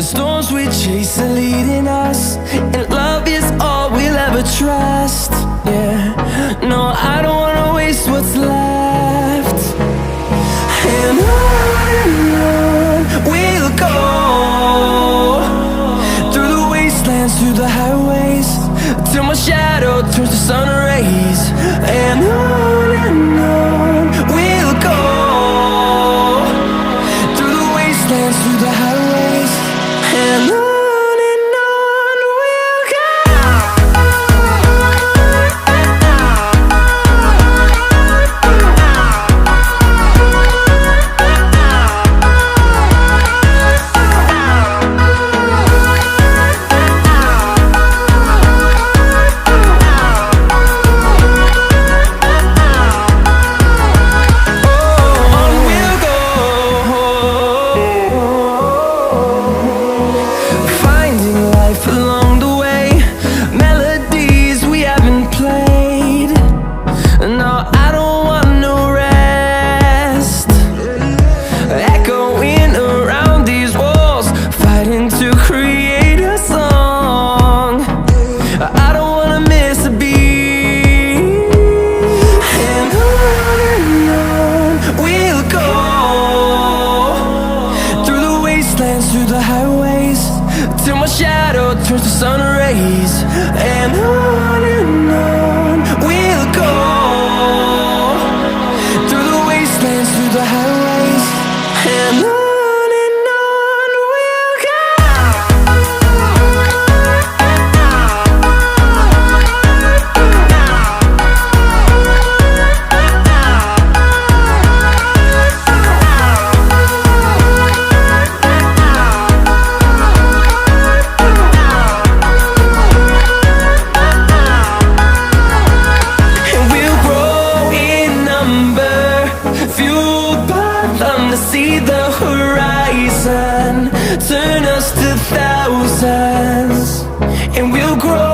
storms we chase are leading us, and love is all we'll ever trust. Yeah, no, I don't wanna waste what's left. And on we'll go, through the wastelands, through the highways, till my shadow turns to sun rays. And on we'll go, through the wastelands, through the highways, and on. To create a song, I don't wanna miss a beat. And on we'll go, through the wastelands, through the highways, till my shadow turns to sun rays. And on we'll go, through the wastelands, through the highways, and on. See the horizon turn us to thousands, and we'll grow